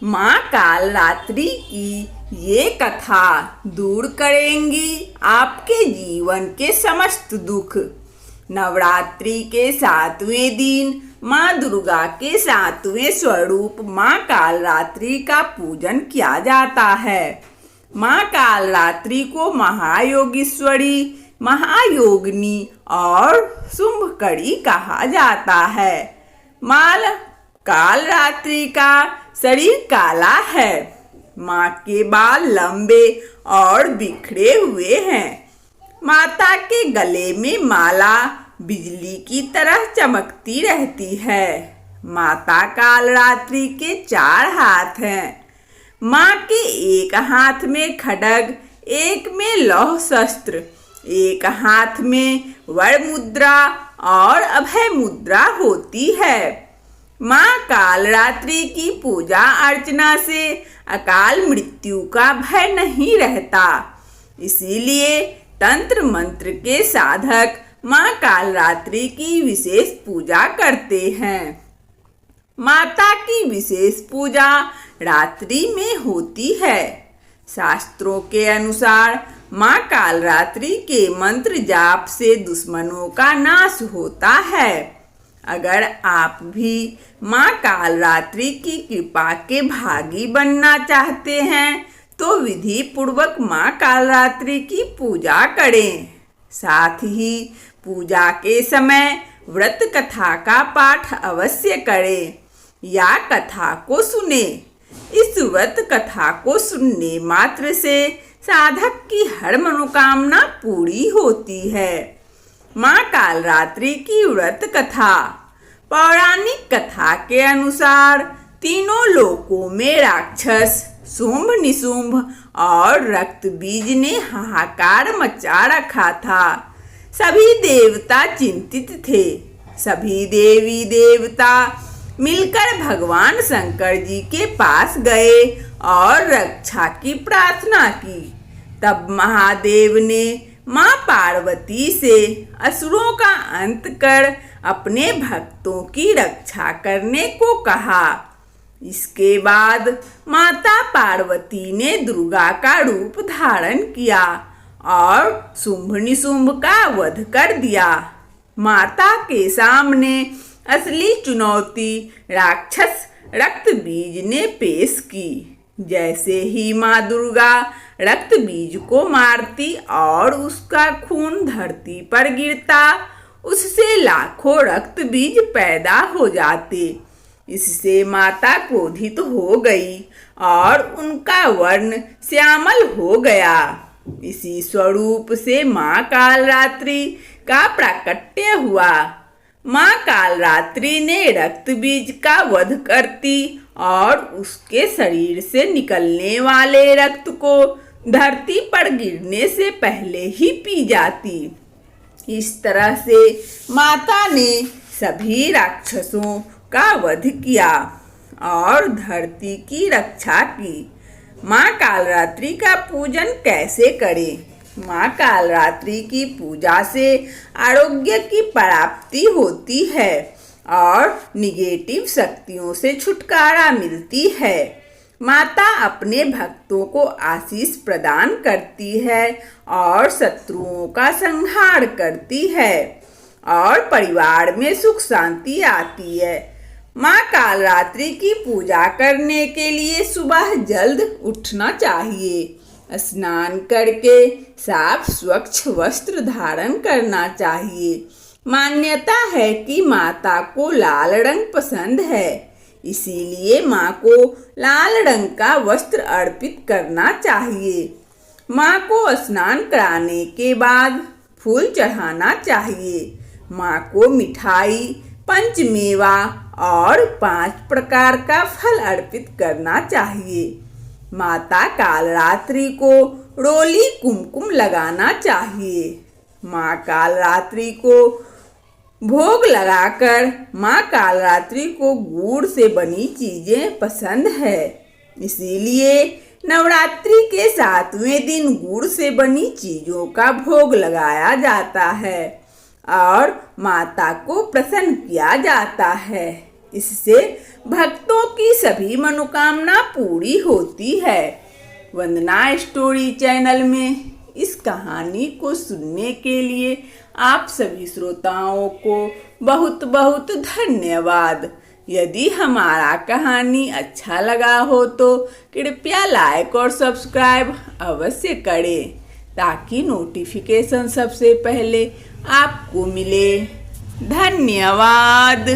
माँ कालरात्रि की ये कथा दूर करेंगी आपके जीवन के समस्त दुख। नवरात्रि के 7वें दिन माँ दुर्गा के 7वें स्वरूप माँ कालरात्रि का पूजन किया जाता है। माँ कालरात्रि को महायोगीश्वरी, महायोगिनी और शुंभकरी कहा जाता है। माँ कालरात्रि का शरीर काला है। माँ के बाल लंबे और बिखरे हुए हैं। माता के गले में माला बिजली की तरह चमकती रहती है। माता कालरात्रि के 4 हाथ हैं। माँ के एक हाथ में खड्ग, एक में लौह शस्त्र, एक हाथ में वर मुद्रा और अभय मुद्रा होती है। माँ कालरात्रि की पूजा अर्चना से अकाल मृत्यु का भय नहीं रहता। इसीलिए तंत्र मंत्र के साधक माँ कालरात्रि की विशेष पूजा करते हैं। माता की विशेष पूजा रात्रि में होती है। शास्त्रों के अनुसार माँ कालरात्रि के मंत्र जाप से दुश्मनों का नाश होता है। अगर आप भी माँ कालरात्रि की कृपा के भागी बनना चाहते हैं तो विधि पूर्वक माँ कालरात्रि की पूजा करें। साथ ही पूजा के समय व्रत कथा का पाठ अवश्य करें या कथा को सुने। इस व्रत कथा को सुनने मात्र से साधक की हर मनोकामना पूरी होती है। माँ कालरात्रि की व्रत कथा। पौराणिक कथा के अनुसार तीनों लोकों में राक्षस शुंभ, निशुंभ और रक्तबीज ने हाहाकार मचा रखा था। सभी देवता चिंतित थे। सभी देवी देवता मिलकर भगवान शंकर जी के पास गए और रक्षा की प्रार्थना की। तब महादेव ने माँ पार्वती से असुरों का अंत कर अपने भक्तों की रक्षा करने को कहा। इसके बाद माता पार्वती ने दुर्गा का रूप धारण किया और शुंभ निशुंभ का वध कर दिया। माता के सामने असली चुनौती राक्षस रक्तबीज ने पेश की। जैसे ही माँ दुर्गा रक्तबीज को मारती और उसका खून धरती पर गिरता, उससे लाखों रक्तबीज पैदा हो जाते। इससे माता क्रोधित हो गई और उनका वर्ण श्यामल हो गया। इसी स्वरूप से माँ कालरात्रि का प्राकट्य हुआ। माँ कालरात्रि ने रक्तबीज का वध करती और उसके शरीर से निकलने वाले रक्त को धरती पर गिरने से पहले ही पी जाती। इस तरह से माता ने सभी राक्षसों का वध किया और धरती की रक्षा की। माँ कालरात्रि का पूजन कैसे करें? माँ कालरात्रि की पूजा से आरोग्य की प्राप्ति होती है और निगेटिव शक्तियों से छुटकारा मिलती है। माता अपने भक्तों को आशीष प्रदान करती है और शत्रुओं का संहार करती है और परिवार में सुख शांति आती है। माँ कालरात्रि की पूजा करने के लिए सुबह जल्द उठना चाहिए। स्नान करके साफ स्वच्छ वस्त्र धारण करना चाहिए। मान्यता है कि माता को लाल रंग पसंद है, इसीलिए माँ को लाल रंग का वस्त्र अर्पित करना चाहिए। माँ को स्नान कराने के बाद फूल चढ़ाना चाहिए। माँ को मिठाई, पंचमेवा और 5 प्रकार का फल अर्पित करना चाहिए। माता कालरात्रि को रोली कुमकुम लगाना चाहिए। माँ कालरात्रि को भोग लगाकर माँ कालरात्रि को गुड़ से बनी चीजें पसंद है। इसीलिए नवरात्रि के 7वें दिन गुड़ से बनी चीजों का भोग लगाया जाता है और माता को प्रसन्न किया जाता है। इससे भक्तों की सभी मनोकामना पूरी होती है। वंदना स्टोरी चैनल में इस कहानी को सुनने के लिए आप सभी श्रोताओं को बहुत बहुत धन्यवाद। यदि हमारा कहानी अच्छा लगा हो तो कृपया लाइक और सब्सक्राइब अवश्य करें ताकि नोटिफिकेशन सबसे पहले आपको मिले। धन्यवाद।